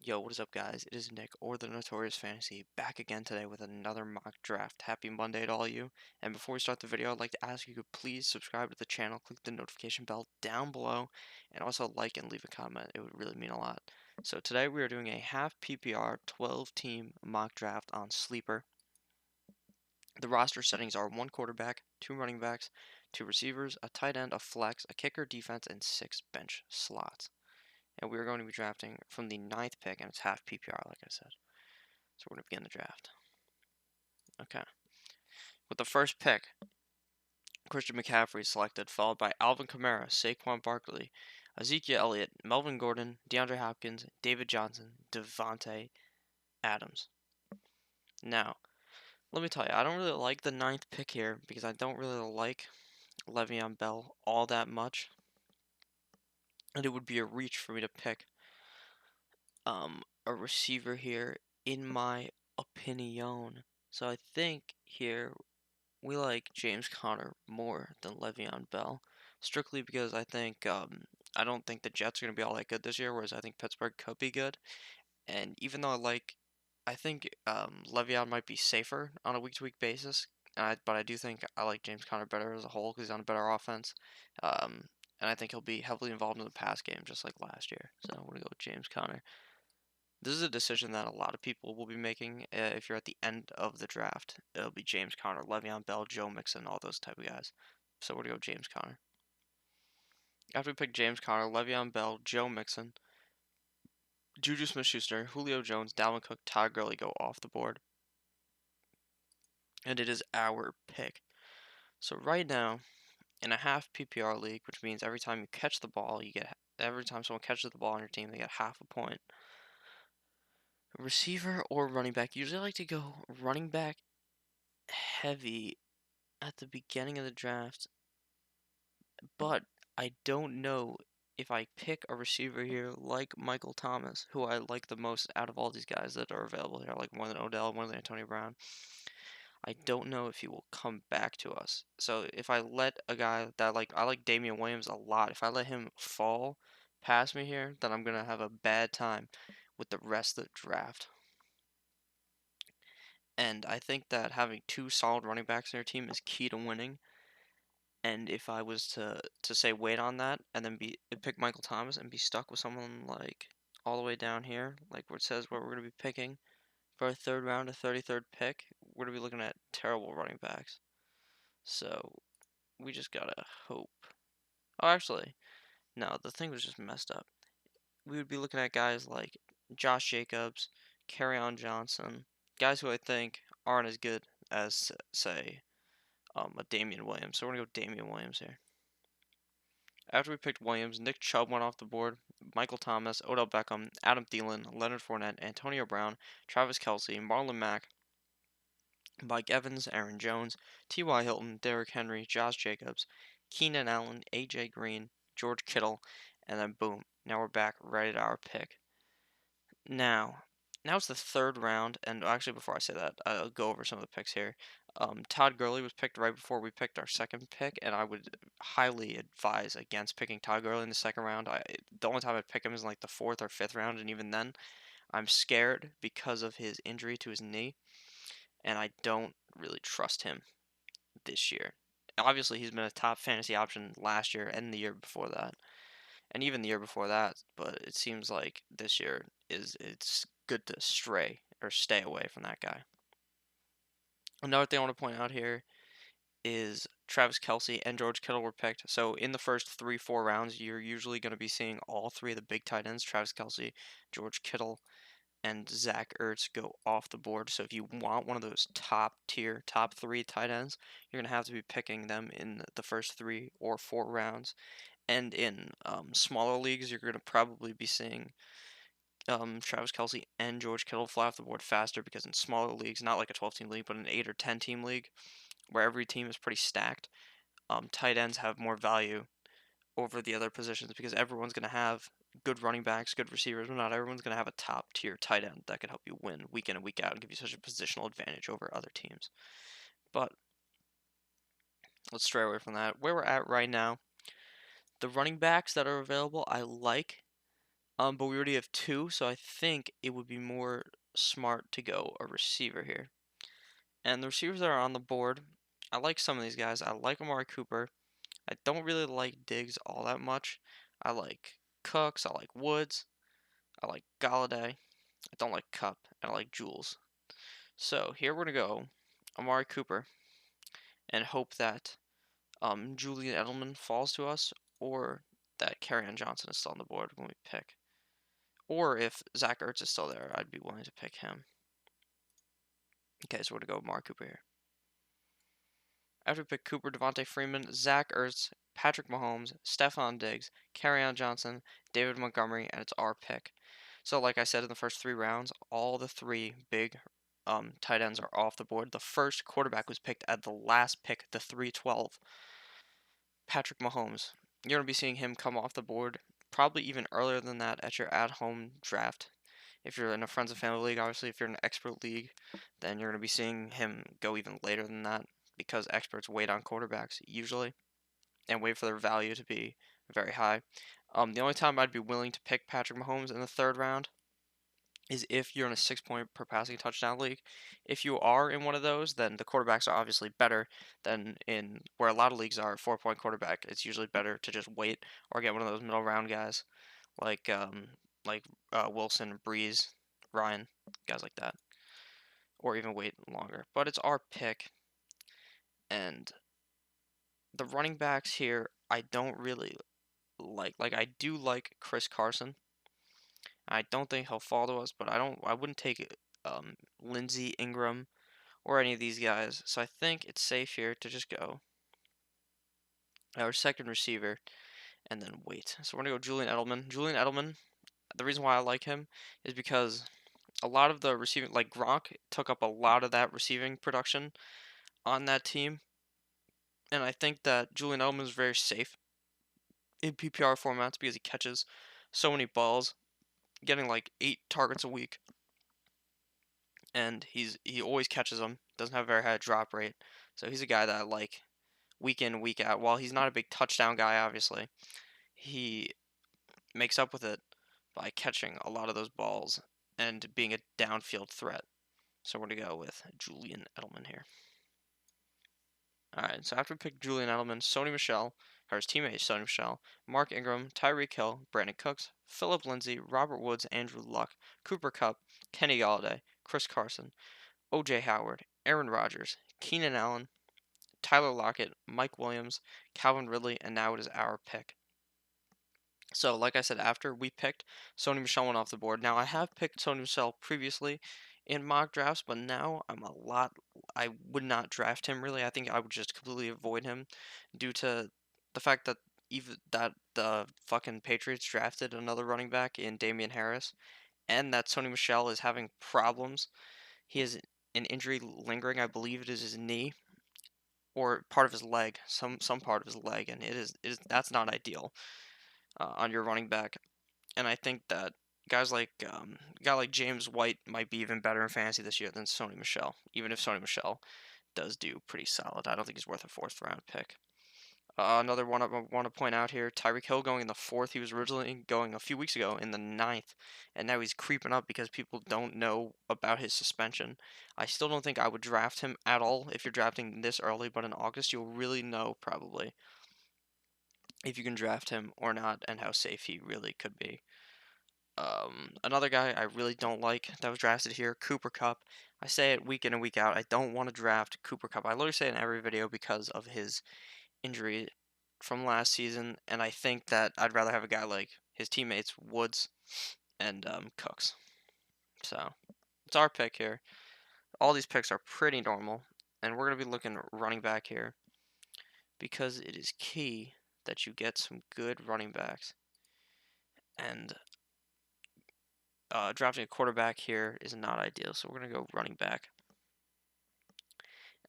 Yo, what is up, guys? It is Nick, or the Notorious Fantasy, back again today with another mock draft. Happy Monday to all you. And before we start the video, I'd like to ask you to please subscribe to the channel, click the notification bell down below, and also like and leave a comment. It would really mean a lot. So today we are doing a half PPR 12-team mock draft on Sleeper. The roster settings are 1 quarterback, 2 running backs, 2 receivers, a tight end, a flex, a kicker, defense, and 6 bench slots. And we are going to be drafting from the 9th pick, and it's half PPR, like I said. So we're going to begin the draft. Okay. With the first pick, Christian McCaffrey is selected, followed by Alvin Kamara, Saquon Barkley, Ezekiel Elliott, Melvin Gordon, DeAndre Hopkins, David Johnson, Devontae Adams. Now, let me tell you, I don't really like the 9th pick here because I don't really like Le'Veon Bell all that much. And it would be a reach for me to pick a receiver here, in my opinion. So I think here we like James Conner more than Le'Veon Bell, strictly because I don't think the Jets are going to be all that good this year, whereas I think Pittsburgh could be good. And even though I think Le'Veon might be safer on a week-to-week basis, but I do think I like James Conner better as a whole because he's on a better offense. And I think he'll be heavily involved in the pass game just like last year. So I'm going to go with James Conner. This is a decision that a lot of people will be making if you're at the end of the draft. It'll be James Conner, Le'Veon Bell, Joe Mixon, all those type of guys. So we're going to go James Conner. After we pick James Conner, Le'Veon Bell, Joe Mixon, Juju Smith-Schuster, Julio Jones, Dalvin Cook, Todd Gurley go off the board. And it is our pick. So right now, in a half PPR league, which means every time you catch the ball, every time someone catches the ball on your team, they get half a point. Receiver or running back. Usually I like to go running back heavy at the beginning of the draft, but I don't know if I pick a receiver here like Michael Thomas, who I like the most out of all these guys that are available here. I like more than Odell, more than Antonio Brown. I don't know if he will come back to us. So if I let a guy that I like Damian Williams a lot, if I let him fall past me here, then I'm going to have a bad time with the rest of the draft. And I think that having 2 solid running backs in your team is key to winning. And if I was to say wait on that and then pick Michael Thomas and be stuck with someone like all the way down here, like where it says where we're going to be picking for our 3rd round, a 33rd pick, we're going to be looking at terrible running backs. So we just gotta hope. Oh, actually, no, the thing was just messed up. We would be looking at guys like Josh Jacobs, Kerryon Johnson, guys who I think aren't as good as, say, a Damian Williams. So we're gonna go Damian Williams here. After we picked Williams, Nick Chubb went off the board, Michael Thomas, Odell Beckham, Adam Thielen, Leonard Fournette, Antonio Brown, Travis Kelce, Marlon Mack, Mike Evans, Aaron Jones, T.Y. Hilton, Derrick Henry, Josh Jacobs, Keenan Allen, A.J. Green, George Kittle, and then boom, now we're back right at our pick. Now it's the 3rd round, and actually before I say that, I'll go over some of the picks here. Todd Gurley was picked right before we picked our 2nd pick, and I would highly advise against picking Todd Gurley in the 2nd round. The only time I'd pick him is in like the 4th or 5th round, and even then, I'm scared because of his injury to his knee, and I don't really trust him this year. Obviously, he's been a top fantasy option last year and the year before that, and even the year before that. But it seems like this year it's good to stay away from that guy. Another thing I want to point out here is Travis Kelce and George Kittle were picked. So in the first 3-4 rounds, you're usually going to be seeing all 3 of the big tight ends: Travis Kelce, George Kittle, and Zach Ertz go off the board. So if you want one of those top 3 tight ends, you're going to have to be picking them in the first 3 or 4 rounds. And in smaller leagues, you're going to probably be seeing Travis Kelce and George Kittle fly off the board faster, because in smaller leagues, not like a 12-team league, but an 8 or 10-team league, where every team is pretty stacked, tight ends have more value over the other positions because everyone's going to have good running backs, good receivers, but not everyone's going to have a top tier tight end that can help you win week in and week out and give you such a positional advantage over other teams. But let's stray away from that. Where we're at right now, the running backs that are available, I like. But we already have two, so I think it would be more smart to go a receiver here. And the receivers that are on the board, I like some of these guys. I like Amari Cooper. I don't really like Diggs all that much. I like Cooks. I like Woods. I like Galladay. I don't like Cup. And I like Jules. So here we're gonna go Amari Cooper and hope that Julian Edelman falls to us, or that Kerryon Johnson is still on the board when we pick. Or if Zach Ertz is still there, I'd be willing to pick him. Okay, so we're gonna go Amari Cooper here. After we pick Cooper, Devontae Freeman, Zach Ertz, Patrick Mahomes, Stephon Diggs, Kerryon Johnson, David Montgomery, and it's our pick. So, like I said in the first 3 rounds, all the three big tight ends are off the board. The first quarterback was picked at the last pick, the 312. Patrick Mahomes. You're going to be seeing him come off the board probably even earlier than that at your at-home draft. If you're in a friends and family league, obviously, if you're in an expert league, then you're going to be seeing him go even later than that because experts wait on quarterbacks usually and wait for their value to be very high. The only time I'd be willing to pick Patrick Mahomes in the 3rd round is if you're in a 6 point per passing touchdown league. If you are in one of those, then the quarterbacks are obviously better than in where a lot of leagues are 4 point quarterback. It's usually better to just wait or get one of those middle round guys like Wilson, Breeze, Ryan, guys like that, or even wait longer. But it's our pick, and the running backs here I don't really like. Like I do like Chris Carson. I don't think he'll fall to us, but I wouldn't take Lindsey Ingram or any of these guys. So I think it's safe here to just go our second receiver and then wait. So we're gonna go Julian Edelman. Julian Edelman. The reason why I like him is because a lot of the receiving, like Gronk, took up a lot of that receiving production on that team, and I think that Julian Edelman is very safe in PPR formats because he catches so many balls, getting like 8 targets a week, and he always catches them. Doesn't have a very high drop rate, so he's a guy that I like week in week out. While he's not a big touchdown guy, obviously, he makes up with it by catching a lot of those balls and being a downfield threat. So we're gonna go with Julian Edelman here. Alright, so after we pick Julian Edelman, Sony Michel, or his teammate Sony Michel, Mark Ingram, Tyreek Hill, Brandon Cooks, Philip Lindsay, Robert Woods, Andrew Luck, Cooper Kupp, Kenny Galladay, Chris Carson, O.J. Howard, Aaron Rodgers, Keenan Allen, Tyler Lockett, Mike Williams, Calvin Ridley, and now it is our pick. So, like I said, after we picked, Sony Michel went off the board. Now, I have picked Sony Michel previously in mock drafts, but now I would not draft him really. I think I would just completely avoid him due to the fact that even that the fucking Patriots drafted another running back in Damian Harris, and that Sony Michel is having problems. He has an injury lingering. I believe it is his knee or part of his leg, some part of his leg, and it is that's not ideal on your running back. And I think that a guy like James White might be even better in fantasy this year than Sony Michel. Even if Sony Michel does do pretty solid, I don't think he's worth a 4th round pick. Another one I want to point out here: Tyreek Hill going in the 4th. He was originally going a few weeks ago in the 9th, and now he's creeping up because people don't know about his suspension. I still don't think I would draft him at all if you're drafting this early, but in August you'll really know probably if you can draft him or not and how safe he really could be. Another guy I really don't like that was drafted here, Cooper Kupp. I say it week in and week out. I don't want to draft Cooper Kupp. I literally say it in every video because of his injury from last season, and I think that I'd rather have a guy like his teammates Woods and Cooks. So it's our pick here. All these picks are pretty normal, and we're gonna be looking running back here because it is key that you get some good running backs. And drafting a quarterback here is not ideal, so we're going to go running back.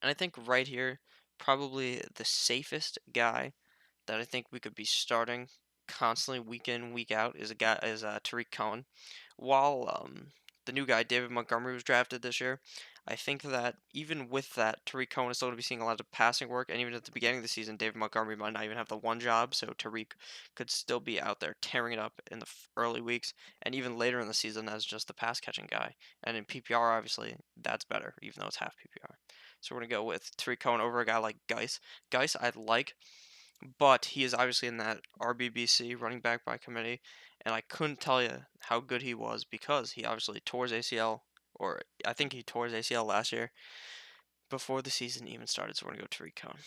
And I think right here, probably the safest guy that I think we could be starting constantly week in, week out is Tariq Cohen. While the new guy, David Montgomery, was drafted this year. I think that even with that, Tariq Cohen is still going to be seeing a lot of passing work, and even at the beginning of the season, David Montgomery might not even have the one job, so Tariq could still be out there tearing it up in the early weeks, and even later in the season as just the pass catching guy. And in PPR, obviously, that's better, even though it's half PPR. So we're going to go with Tariq Cohen over a guy like Geis. Geis, I like, but he is obviously in that RBBC, running back by committee, and I couldn't tell you how good he was because he obviously tore his ACL, or I think he tore his ACL last year before the season even started. So we're gonna go Tariq Cohen.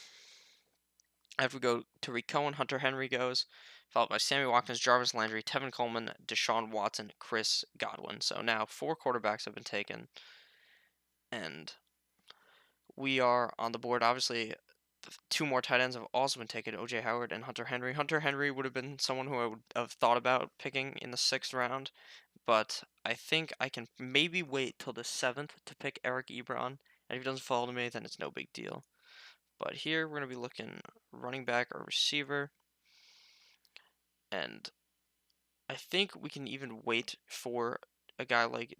After we go Tariq Cohen, Hunter Henry goes, followed by Sammy Watkins, Jarvis Landry, Tevin Coleman, Deshaun Watson, Chris Godwin. So now 4 quarterbacks have been taken, and we are on the board. Obviously, 2 more tight ends have also been taken, OJ Howard and Hunter Henry. Hunter Henry would have been someone who I would have thought about picking in the 6th round, but I think I can maybe wait till the 7th to pick Eric Ebron, and if he doesn't fall to me, then it's no big deal. But here we're going to be looking running back or receiver, and I think we can even wait for a guy like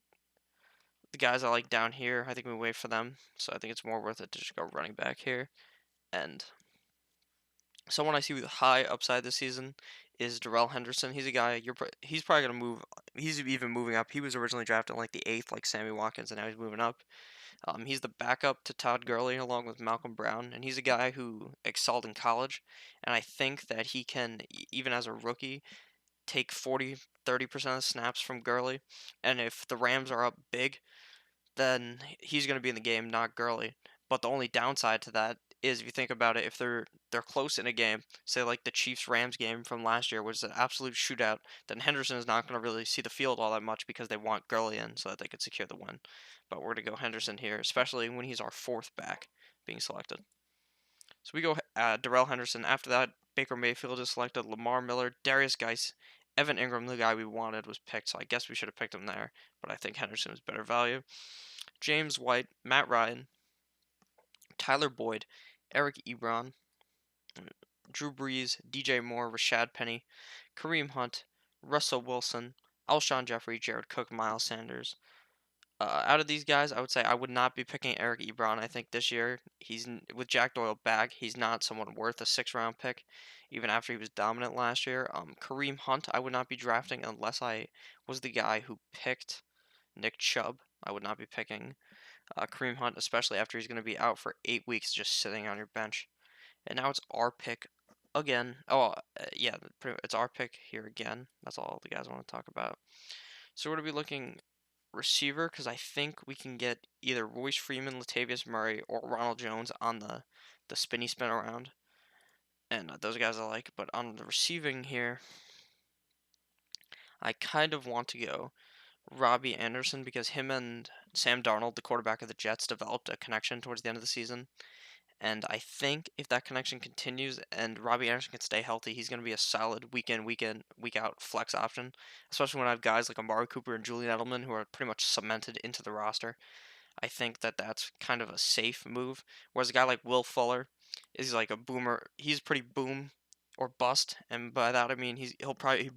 the guys I like down here. I think we wait for them, so I think it's more worth it to just go running back here. And someone I see with high upside this season is Darrell Henderson. He's a guy he's probably gonna move. He's even moving up. He was originally drafted like the 8th, like Sammy Watkins, and now he's moving up. He's the backup to Todd Gurley along with Malcolm Brown, and he's a guy who excelled in college. And I think that he can, even as a rookie, take 30% of the snaps from Gurley. And if the Rams are up big, then he's going to be in the game, not Gurley. But the only downside to that is, if you think about it, if they're close in a game, say like the Chiefs Rams game from last year, which is an absolute shootout, then Henderson is not going to really see the field all that much because they want Gurley in so that they could secure the win. But we're going to go Henderson here, especially when he's our 4th back being selected. So we go Darrell Henderson. After that, Baker Mayfield is selected, Lamar Miller, Darius Geis, Evan Ingram, the guy we wanted, was picked, so I guess we should have picked him there, but I think Henderson is better value. James White, Matt Ryan, Tyler Boyd, Eric Ebron, Drew Brees, DJ Moore, Rashad Penny, Kareem Hunt, Russell Wilson, Alshon Jeffrey, Jared Cook, Miles Sanders. Out of these guys, I would say I would not be picking Eric Ebron. I think this year with Jack Doyle back, he's not someone worth a 6th round pick, even after he was dominant last year. Kareem Hunt, I would not be drafting unless I was the guy who picked Nick Chubb. I would not be picking Kareem Hunt, especially after he's going to be out for 8 weeks just sitting on your bench. And now it's our pick again. Oh, yeah, it's our pick here again. That's all the guys I want to talk about. So we're going to be looking receiver because I think we can get either Royce Freeman, Latavius Murray, or Ronald Jones on the spinny spin around. And those guys I like. But on the receiving here, I kind of want to go Robbie Anderson because him and Sam Darnold, the quarterback of the Jets, developed a connection towards the end of the season. And I think if that connection continues and Robbie Anderson can stay healthy, he's going to be a solid week in, week out flex option, especially when I have guys like Amari Cooper and Julian Edelman who are pretty much cemented into the roster. I think that that's kind of a safe move. Whereas a guy like Will Fuller is like a boomer. He's pretty boom or bust, and by that I mean he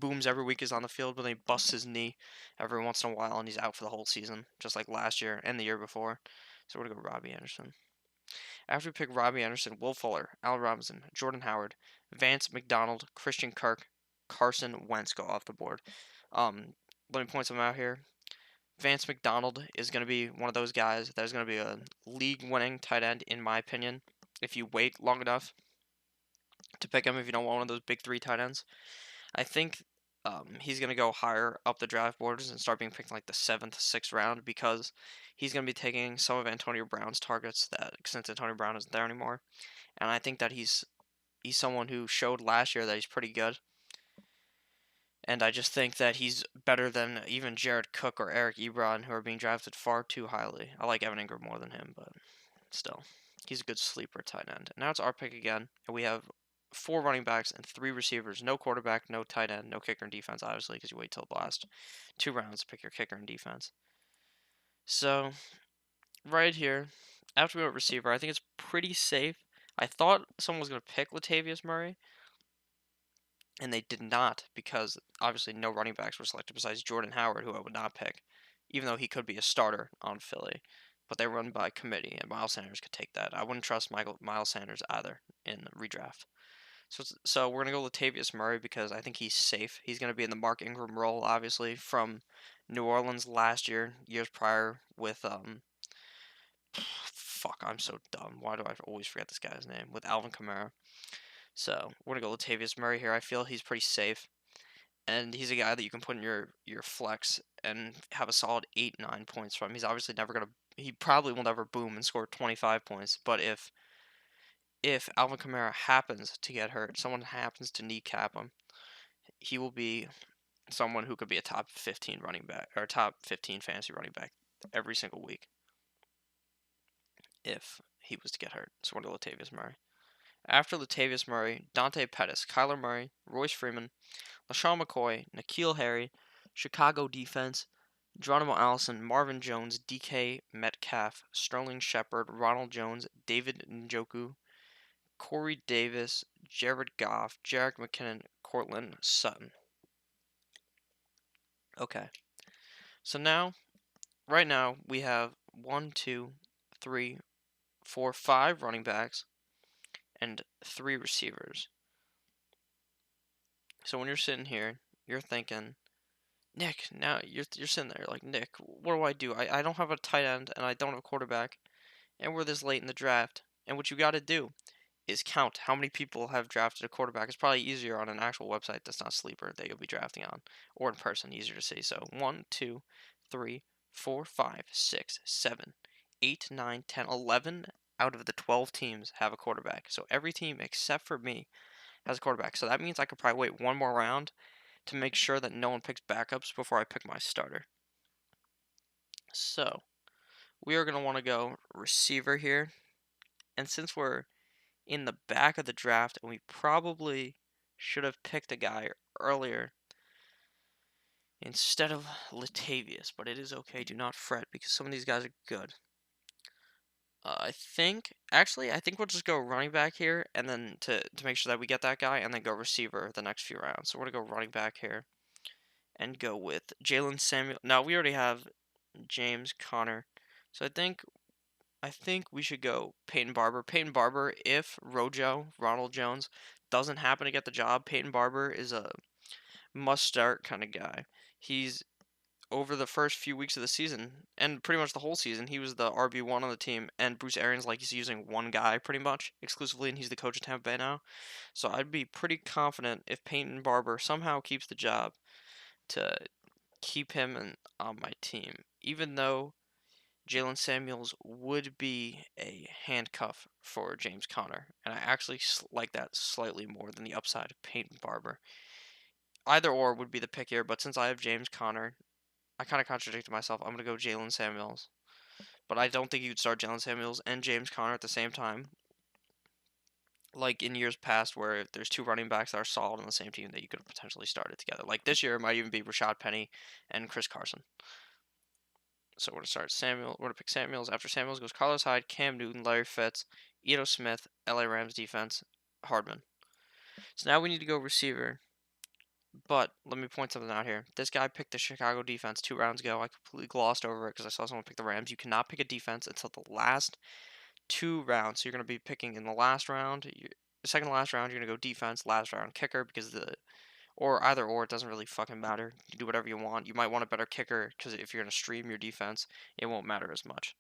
booms every week he's on the field, but then he busts his knee every once in a while and he's out for the whole season, just like last year and the year before. So we're gonna go Robbie Anderson. After we pick Robbie Anderson, Will Fuller, Allen Robinson, Jordan Howard, Vance McDonald, Christian Kirk, Carson Wentz go off the board. Let me point some out here. Vance McDonald is going to be one of those guys that is going to be a league-winning tight end, in my opinion, if you wait long enough to pick him if you don't want one of those big 3 tight ends. I think he's going to go higher up the draft boards and start being picked in like the 7th, 6th round because he's going to be taking some of Antonio Brown's targets since Antonio Brown isn't there anymore. And I think that he's someone who showed last year that he's pretty good. And I just think that he's better than even Jared Cook or Eric Ebron, who are being drafted far too highly. I like Evan Ingram more than him, but still, he's a good sleeper tight end. And now it's our pick again, and we have 4 running backs and 3 receivers. No quarterback, no tight end, no kicker and defense, obviously, because you wait till the last 2 rounds to pick your kicker and defense. So, right here, after we went receiver, I think it's pretty safe. I thought someone was going to pick Latavius Murray, and they did not because obviously no running backs were selected besides Jordan Howard, who I would not pick, even though he could be a starter on Philly. But they run by committee, and Miles Sanders could take that. I wouldn't trust Miles Sanders either in redraft. So we're gonna go Latavius Murray because I think he's safe. He's gonna be in the Mark Ingram role, obviously, from New Orleans last year, years prior with fuck, I'm so dumb. Why do I always forget this guy's name? With Alvin Kamara. So we're gonna go Latavius Murray here. I feel he's pretty safe, and he's a guy that you can put in your flex and have a solid 8-9 points from. He's obviously never gonna. He probably will never boom and score 25 points. But if Alvin Kamara happens to get hurt, someone happens to kneecap him, he will be someone who could be a top 15 running back or top 15 fantasy running back every single week if he was to get hurt. So we're going to Latavius Murray. After Latavius Murray, Dante Pettis, Kyler Murray, Royce Freeman, LaShawn McCoy, N'Keal Harry, Chicago defense, Geronimo Allison, Marvin Jones, DK Metcalf, Sterling Shepard, Ronald Jones, David Njoku, Corey Davis, Jared Goff, Jerick McKinnon, Cortland Sutton. Okay. So right now, we have 1, 2, 3, 4, 5 running backs and 3 receivers. So when you're sitting here, you're thinking, Nick, now you're sitting there like, Nick, what do? I don't have a tight end and I don't have a quarterback, and we're this late in the draft. And what you got to do is count how many people have drafted a quarterback. It's probably easier on an actual website that's not Sleeper that you'll be drafting on, or in person, easier to see. So 1, 2, 3, 4, 5, 6, 7, 8, 9, 10, 11 out of the 12 teams have a quarterback. So every team except for me has a quarterback. So that means I could probably wait one more round to make sure that no one picks backups before I pick my starter. So we are going to want to go receiver here. And since we're in the back of the draft and we probably should have picked a guy earlier instead of Latavius, but it is okay. Do not fret because some of these guys are good. I think we'll just go running back here and then to make sure that we get that guy and then go receiver the next few rounds. So we're going to go running back here and go with Jalen Samuel. Now we already have James Conner. So I think we should go Peyton Barber. Peyton Barber, if Ronald Jones, doesn't happen to get the job, Peyton Barber is a must-start kind of guy. He's over the first few weeks of the season, and pretty much the whole season, he was the RB1 on the team, and Bruce Arians he's using one guy pretty much exclusively, and he's the coach of Tampa Bay now. So I'd be pretty confident if Peyton Barber somehow keeps the job to keep him on my team, even though Jalen Samuels would be a handcuff for James Conner, and I actually like that slightly more than the upside of Peyton Barber. Either or would be the pick here, but since I have James Conner, I kind of contradicted myself. I'm going to go Jalen Samuels, but I don't think you'd start Jalen Samuels and James Conner at the same time, like in years past where there's 2 running backs that are solid on the same team that you could have potentially started together. Like this year, it might even be Rashad Penny and Chris Carson. So we're going to start Samuel. We're going to pick Samuels. After Samuels goes Carlos Hyde, Cam Newton, Larry Fitz, Ito Smith, LA Rams defense, Hardman. So now we need to go receiver. But let me point something out here. This guy picked the Chicago defense 2 rounds ago. I completely glossed over it because I saw someone pick the Rams. You cannot pick a defense until the last 2 rounds. So you're going to be picking in the last round. The second to last round, you're going to go defense, last round kicker because or either or, it doesn't really fucking matter. You can do whatever you want. You might want a better kicker because if you're going to stream your defense, it won't matter as much.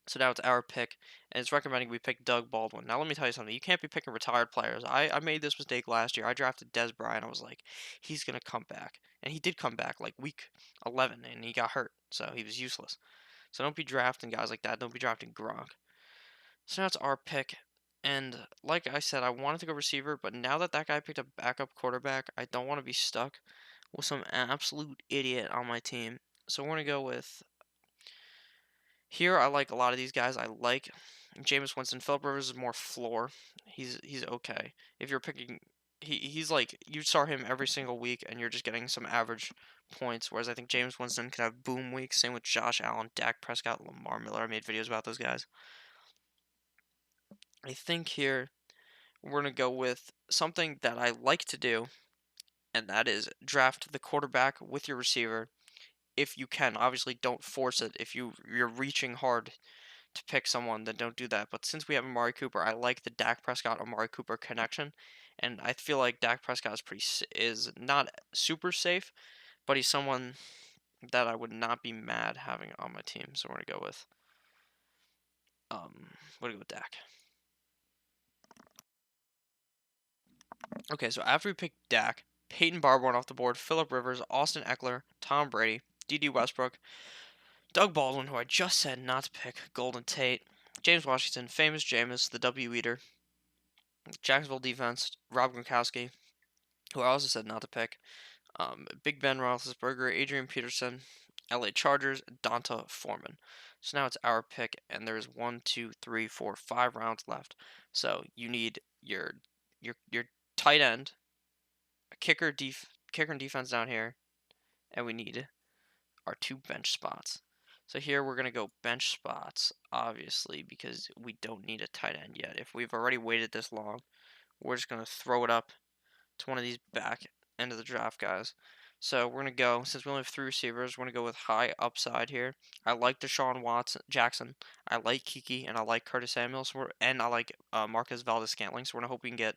So now it's our pick, and it's recommending we pick Doug Baldwin. Now let me tell you something. You can't be picking retired players. I made this mistake last year. I drafted Des Bryant. I was like, he's going to come back. And he did come back like week 11, and he got hurt. So he was useless. So don't be drafting guys like that. Don't be drafting Gronk. So now it's our pick. And like I said, I wanted to go receiver, but now that guy picked a backup quarterback, I don't want to be stuck with some absolute idiot on my team. So we're going to go with... Here, I like a lot of these guys. I like Jameis Winston. Philip Rivers is more floor. He's okay. If you're picking... He's like... You start him every single week, and you're just getting some average points, whereas I think Jameis Winston could have boom weeks. Same with Josh Allen, Dak Prescott, Lamar Miller. I made videos about those guys. I think here we're going to go with something that I like to do, and that is draft the quarterback with your receiver if you can. Obviously, don't force it. If you're reaching hard to pick someone, then don't do that. But since we have Amari Cooper, I like the Dak Prescott Amari Cooper connection, and I feel like Dak Prescott is not super safe, but he's someone that I would not be mad having on my team. So we're gonna go with we're gonna go with Dak. Okay, so after we picked Dak, Peyton Barber went off the board, Philip Rivers, Austin Eckler, Tom Brady, D.D. Westbrook, Doug Baldwin, who I just said not to pick, Golden Tate, James Washington, Famous Jameis, the W Eater, Jacksonville defense, Rob Gronkowski, who I also said not to pick, Big Ben Roethlisberger, Adrian Peterson, LA Chargers, Donta Foreman. So now it's our pick, and there's 5 rounds left. So you need your tight end, a kicker and defense down here, and we need our 2 bench spots. So here we're gonna go bench spots, obviously, because we don't need a tight end yet. If we've already waited this long, we're just gonna throw it up to one of these back end of the draft guys. So we're gonna go, since we only have 3 receivers, we're gonna go with high upside here. I like Jackson. I like Kiki, and I like Curtis Samuel. And I like Marcus Valdes-Scantling. So we're gonna hope we can get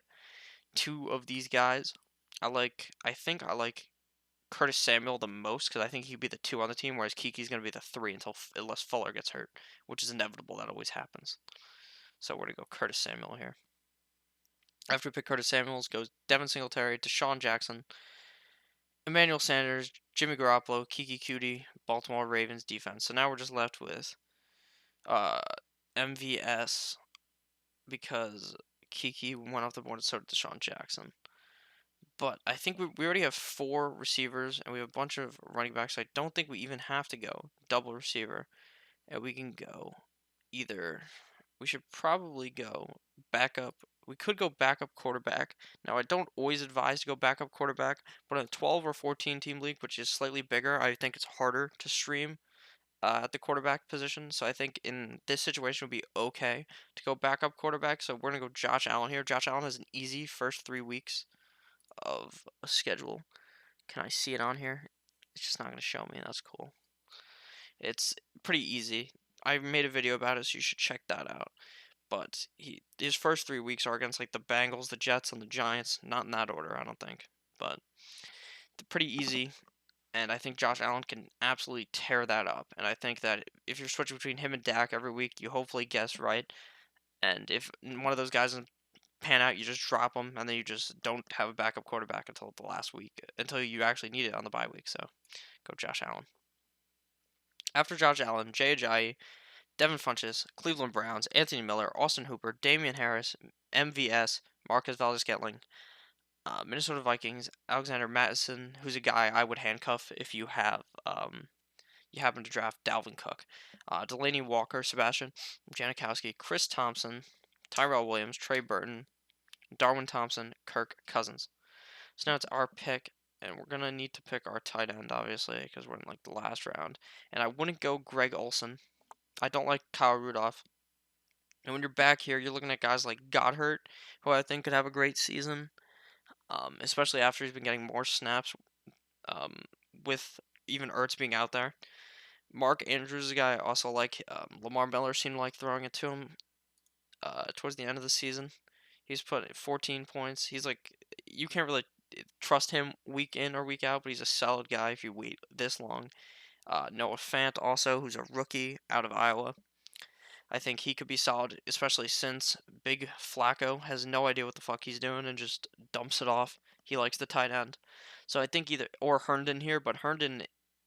2 of these guys. I think I like Curtis Samuel the most because I think he'd be the 2 on the team, whereas Kiki's gonna be the 3 unless Fuller gets hurt, which is inevitable. That always happens. So we're gonna go Curtis Samuel here. After we pick Curtis Samuels, goes Devin Singletary, Deshaun Jackson, Emmanuel Sanders, Jimmy Garoppolo, Kiki Cutie, Baltimore Ravens defense. So now we're just left with uh, MVS because Kiki went off the board and so did Deshaun Jackson. But I think we already have 4 receivers and we have a bunch of running backs. So I don't think we even have to go double receiver. And we can go either. We should probably go backup. We could go backup quarterback. Now, I don't always advise to go backup quarterback, but in a 12 or 14 team league, which is slightly bigger, I think it's harder to stream at the quarterback position. So I think in this situation it would be okay to go backup quarterback. So we're going to go Josh Allen here. Josh Allen has an easy first 3 weeks of a schedule. Can I see it on here? It's just not going to show me. That's cool. It's pretty easy. I made a video about it, so you should check that out. But his first 3 weeks are against like the Bengals, the Jets, and the Giants. Not in that order, I don't think. But pretty easy. And I think Josh Allen can absolutely tear that up. And I think that if you're switching between him and Dak every week, you hopefully guess right. And if one of those guys doesn't pan out, you just drop them, and then you just don't have a backup quarterback until the last week, until you actually need it on the bye week. So go Josh Allen. After Josh Allen, Jay Ajayi, Devin Funchess, Cleveland Browns, Anthony Miller, Austin Hooper, Damian Harris, MVS, Marcus Valdes-Scantling, Minnesota Vikings, Alexander Mattison, who's a guy I would handcuff if you happen to draft Dalvin Cook, Delaney Walker, Sebastian Janikowski, Chris Thompson, Tyrell Williams, Trey Burton, Darwin Thompson, Kirk Cousins. So now it's our pick, and we're gonna need to pick our tight end, obviously, because we're in like the last round. And I wouldn't go Greg Olsen. I don't like Kyle Rudolph. And when you're back here, you're looking at guys like Goddard, who I think could have a great season, especially after he's been getting more snaps um, with even Ertz being out there. Mark Andrews is a guy I also like. Lamar Miller seemed to like throwing it to him towards the end of the season. He's put 14 points. He's like, you can't really trust him week in or week out, but he's a solid guy if you wait this long. Noah Fant also, who's a rookie out of Iowa. I think he could be solid, especially since Big Flacco has no idea what the fuck he's doing and just dumps it off. He likes the tight end. So I think either, or Herndon here, but Herndon,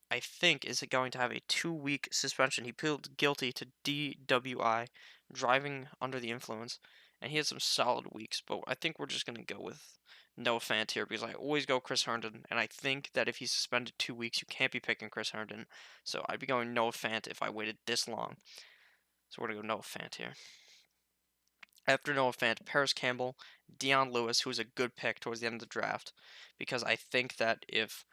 I think, is going to have a 2 week suspension. He pleaded guilty to DWI, driving under the influence, and he had some solid weeks, but I think we're just going to go with Noah Fant here because I always go Chris Herndon, and I think that if he's suspended 2 weeks, you can't be picking Chris Herndon. So I'd be going Noah Fant if I waited this long. So we're going to go Noah Fant here. After Noah Fant, Paris Campbell, Dion Lewis, who was a good pick towards the end of the draft, because I think that if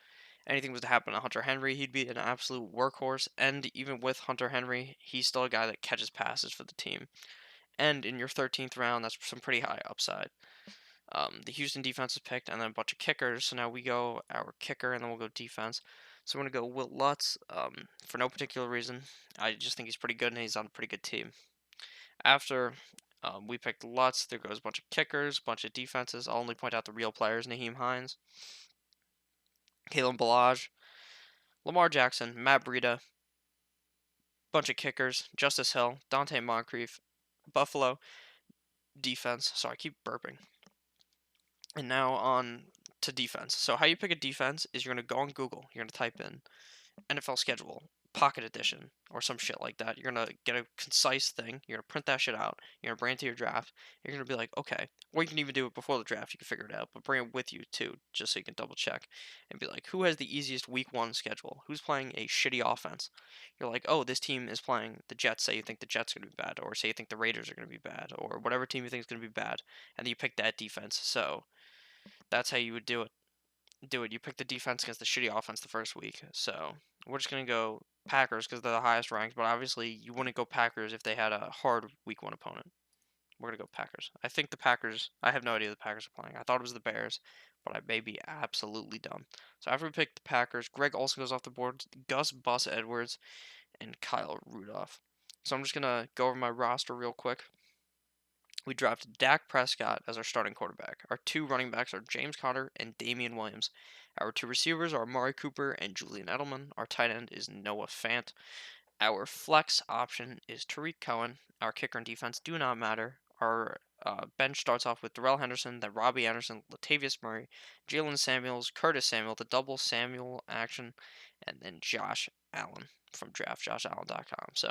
anything was to happen to Hunter Henry, he'd be an absolute workhorse. And even with Hunter Henry, he's still a guy that catches passes for the team. And in your 13th round, that's some pretty high upside. The Houston defense is picked, and then a bunch of kickers. So now we go our kicker, and then we'll go defense. So I'm gonna go Will Lutz, for no particular reason. I just think he's pretty good and he's on a pretty good team. After we picked Lutz, there goes a bunch of kickers, bunch of defenses. I'll only point out the real players: Naheem Hines, Kalen Balaj, Lamar Jackson, Matt Breida, bunch of kickers: Justice Hill, Dante Moncrief, Buffalo defense. Sorry, I keep burping. And now on to defense. So how you pick a defense is you're gonna go on Google. You're gonna type in NFL schedule, pocket edition, or some shit like that. You're gonna get a concise thing. You're gonna print that shit out. You're gonna bring it to your draft. You're gonna be like, okay, or you can even do it before the draft. You can figure it out, but bring it with you too, just so you can double check and be like, who has the easiest week 1 schedule? Who's playing a shitty offense? You're like, oh, this team is playing the Jets. Say you think the Jets are gonna be bad, or say you think the Raiders are gonna be bad, or whatever team you think is gonna be bad, and then you pick that defense. So that's how you would do it. You pick the defense against the shitty offense the first week. So we're just gonna go Packers because they're the highest ranked. But obviously, you wouldn't go Packers if they had a hard week 1 opponent. We're gonna go Packers. I think the Packers. I have no idea the Packers are playing. I thought it was the Bears, but I may be absolutely dumb. So after we pick the Packers, Greg also goes off the board. Gus Bus Edwards and Kyle Rudolph. So I'm just gonna go over my roster real quick. We drafted Dak Prescott as our starting quarterback. Our 2 running backs are James Conner and Damian Williams. Our 2 receivers are Amari Cooper and Julian Edelman. Our tight end is Noah Fant. Our flex option is Tariq Cohen. Our kicker and defense do not matter. Our bench starts off with Darrell Henderson, then Robbie Anderson, Latavius Murray, Jalen Samuels, Curtis Samuel, the double Samuel action, and then Josh Allen from draftjoshallen.com. So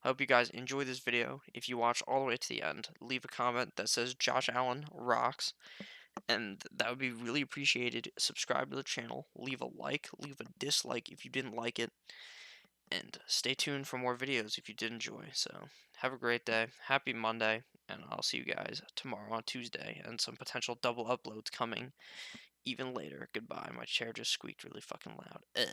I hope you guys enjoy this video. If you watch all the way to the end, leave a comment that says Josh Allen rocks, and that would be really appreciated. Subscribe to the channel, leave a like, leave a dislike if you didn't like it, and stay tuned for more videos if you did enjoy. So have a great day, happy Monday, and I'll see you guys tomorrow on Tuesday, and some potential double uploads coming even later. Goodbye. My chair just squeaked really fucking loud. Ugh.